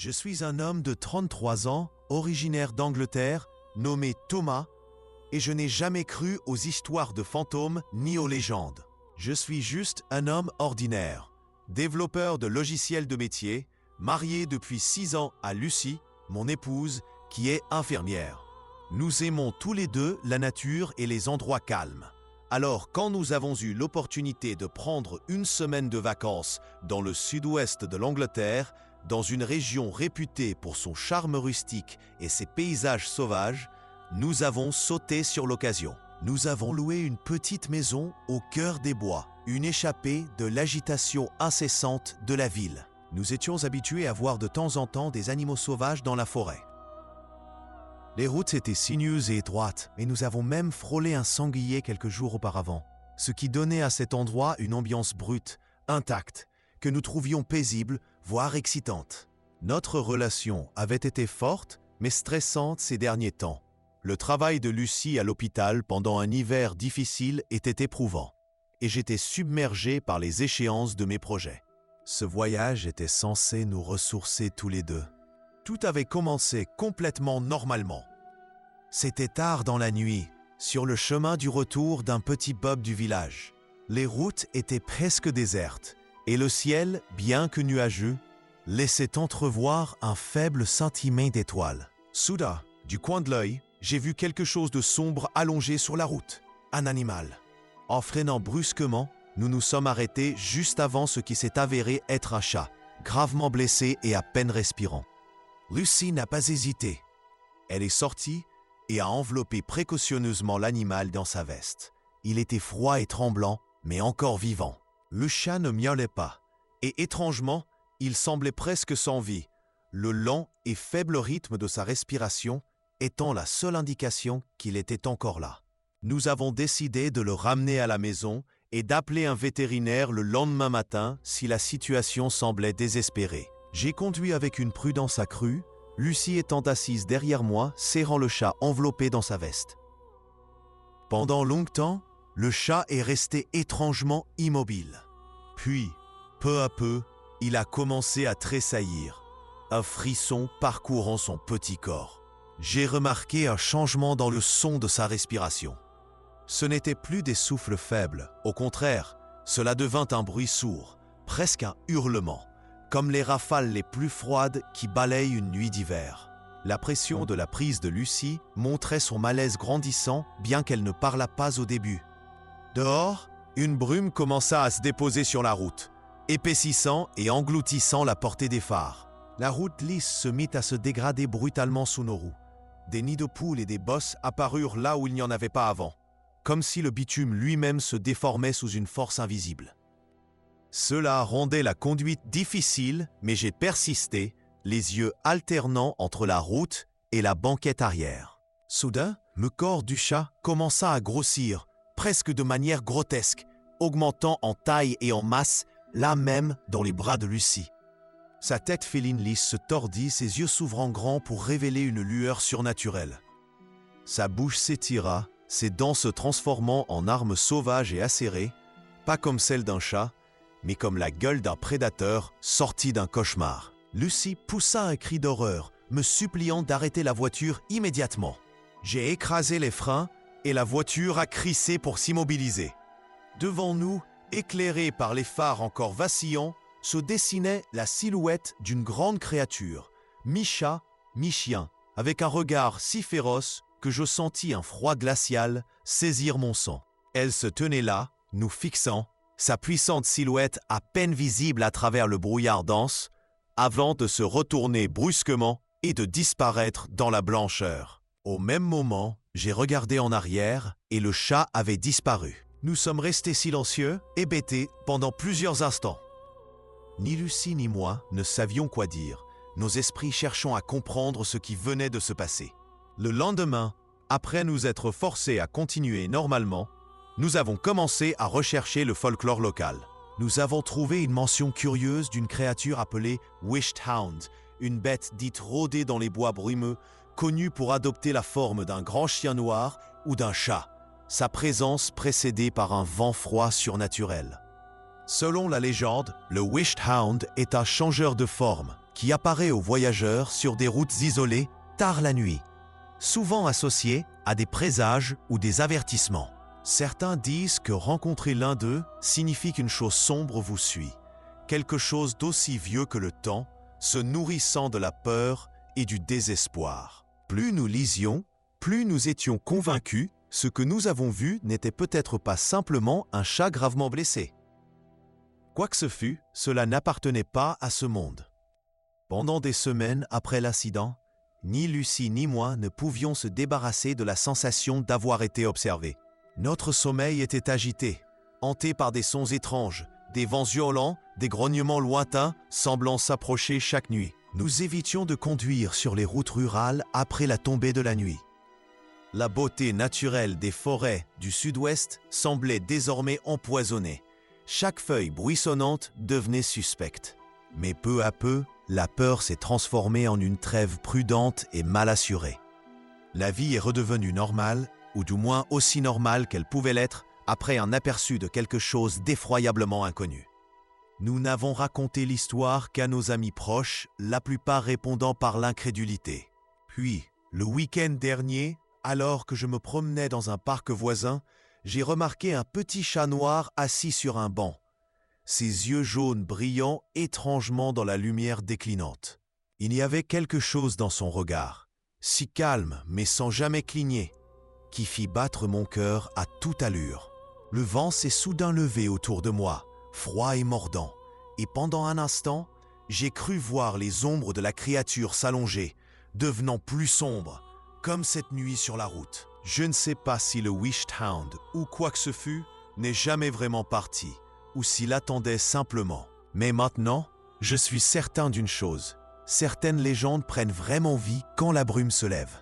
Je suis un homme de 33 ans, originaire d'Angleterre, nommé Thomas, et je n'ai jamais cru aux histoires de fantômes ni aux légendes. Je suis juste un homme ordinaire, développeur de logiciels de métier, marié depuis 6 ans à Lucie, mon épouse, qui est infirmière. Nous aimons tous les deux la nature et les endroits calmes. Alors, quand nous avons eu l'opportunité de prendre une semaine de vacances dans le sud-ouest de l'Angleterre, dans une région réputée pour son charme rustique et ses paysages sauvages, nous avons sauté sur l'occasion. Nous avons loué une petite maison au cœur des bois, une échappée de l'agitation incessante de la ville. Nous étions habitués à voir de temps en temps des animaux sauvages dans la forêt. Les routes étaient sinueuses et étroites, et nous avons même frôlé un sanglier quelques jours auparavant, ce qui donnait à cet endroit une ambiance brute, intacte, que nous trouvions paisible, voire excitante. Notre relation avait été forte, mais stressante ces derniers temps. Le travail de Lucie à l'hôpital pendant un hiver difficile était éprouvant, et j'étais submergé par les échéances de mes projets. Ce voyage était censé nous ressourcer tous les deux. Tout avait commencé complètement normalement. C'était tard dans la nuit, sur le chemin du retour d'un petit pub du village. Les routes étaient presque désertes, et le ciel, bien que nuageux, laissait entrevoir un faible scintillement d'étoiles. Soudain, du coin de l'œil, j'ai vu quelque chose de sombre allongé sur la route. Un animal. En freinant brusquement, nous nous sommes arrêtés juste avant ce qui s'est avéré être un chat, gravement blessé et à peine respirant. Lucie n'a pas hésité. Elle est sortie et a enveloppé précautionneusement l'animal dans sa veste. Il était froid et tremblant, mais encore vivant. Le chat ne miaulait pas, et étrangement, il semblait presque sans vie, le lent et faible rythme de sa respiration étant la seule indication qu'il était encore là. Nous avons décidé de le ramener à la maison et d'appeler un vétérinaire le lendemain matin si la situation semblait désespérée. J'ai conduit avec une prudence accrue, Lucie étant assise derrière moi, serrant le chat enveloppé dans sa veste. Pendant longtemps, le chat est resté étrangement immobile. Puis, peu à peu, il a commencé à tressaillir, un frisson parcourant son petit corps. J'ai remarqué un changement dans le son de sa respiration. Ce n'était plus des souffles faibles, au contraire, cela devint un bruit sourd, presque un hurlement, comme les rafales les plus froides qui balayent une nuit d'hiver. La pression de la prise de Lucie montrait son malaise grandissant, bien qu'elle ne parlât pas au début. Dehors, une brume commença à se déposer sur la route, épaississant et engloutissant la portée des phares. La route lisse se mit à se dégrader brutalement sous nos roues. Des nids de poules et des bosses apparurent là où il n'y en avait pas avant, comme si le bitume lui-même se déformait sous une force invisible. Cela rendait la conduite difficile, mais j'ai persisté, les yeux alternant entre la route et la banquette arrière. Soudain, le corps du chat commença à grossir, presque de manière grotesque, augmentant en taille et en masse, là même dans les bras de Lucie. Sa tête féline lisse se tordit, ses yeux s'ouvrant grands pour révéler une lueur surnaturelle. Sa bouche s'étira, ses dents se transformant en armes sauvages et acérées, pas comme celle d'un chat, mais comme la gueule d'un prédateur sorti d'un cauchemar. Lucie poussa un cri d'horreur, me suppliant d'arrêter la voiture immédiatement. J'ai écrasé les freins et la voiture a crissé pour s'immobiliser. Devant nous, éclairée par les phares encore vacillants, se dessinait la silhouette d'une grande créature, mi-chat, mi-chien, avec un regard si féroce que je sentis un froid glacial saisir mon sang. Elle se tenait là, nous fixant, sa puissante silhouette à peine visible à travers le brouillard dense, avant de se retourner brusquement et de disparaître dans la blancheur. Au même moment, j'ai regardé en arrière et le chat avait disparu. Nous sommes restés silencieux, hébétés, pendant plusieurs instants. Ni Lucie ni moi ne savions quoi dire, nos esprits cherchant à comprendre ce qui venait de se passer. Le lendemain, après nous être forcés à continuer normalement, nous avons commencé à rechercher le folklore local. Nous avons trouvé une mention curieuse d'une créature appelée Wished Hound, une bête dite rôdée dans les bois brumeux, connue pour adopter la forme d'un grand chien noir ou d'un chat, sa présence précédée par un vent froid surnaturel. Selon la légende, le Wished Hound est un changeur de forme qui apparaît aux voyageurs sur des routes isolées tard la nuit, souvent associé à des présages ou des avertissements. Certains disent que rencontrer l'un d'eux signifie qu'une chose sombre vous suit, quelque chose d'aussi vieux que le temps, se nourrissant de la peur et du désespoir. Plus nous lisions, plus nous étions convaincus, ce que nous avons vu n'était peut-être pas simplement un chat gravement blessé. Quoi que ce fût, cela n'appartenait pas à ce monde. Pendant des semaines après l'accident, ni Lucie ni moi ne pouvions se débarrasser de la sensation d'avoir été observés. Notre sommeil était agité, hanté par des sons étranges, des vents violents, des grognements lointains semblant s'approcher chaque nuit. Nous évitions de conduire sur les routes rurales après la tombée de la nuit. La beauté naturelle des forêts du sud-ouest semblait désormais empoisonnée. Chaque feuille bruissonnante devenait suspecte. Mais peu à peu, la peur s'est transformée en une trêve prudente et mal assurée. La vie est redevenue normale, ou du moins aussi normale qu'elle pouvait l'être après un aperçu de quelque chose d'effroyablement inconnu. Nous n'avons raconté l'histoire qu'à nos amis proches, la plupart répondant par l'incrédulité. Puis, le week-end dernier, alors que je me promenais dans un parc voisin, j'ai remarqué un petit chat noir assis sur un banc, ses yeux jaunes brillant étrangement dans la lumière déclinante. Il y avait quelque chose dans son regard, si calme mais sans jamais cligner, qui fit battre mon cœur à toute allure. Le vent s'est soudain levé autour de moi, froid et mordant, et pendant un instant, j'ai cru voir les ombres de la créature s'allonger, devenant plus sombres, comme cette nuit sur la route. Je ne sais pas si le Wished Hound, ou quoi que ce fût, n'est jamais vraiment parti, ou s'il attendait simplement. Mais maintenant, je suis certain d'une chose. Certaines légendes prennent vraiment vie quand la brume se lève.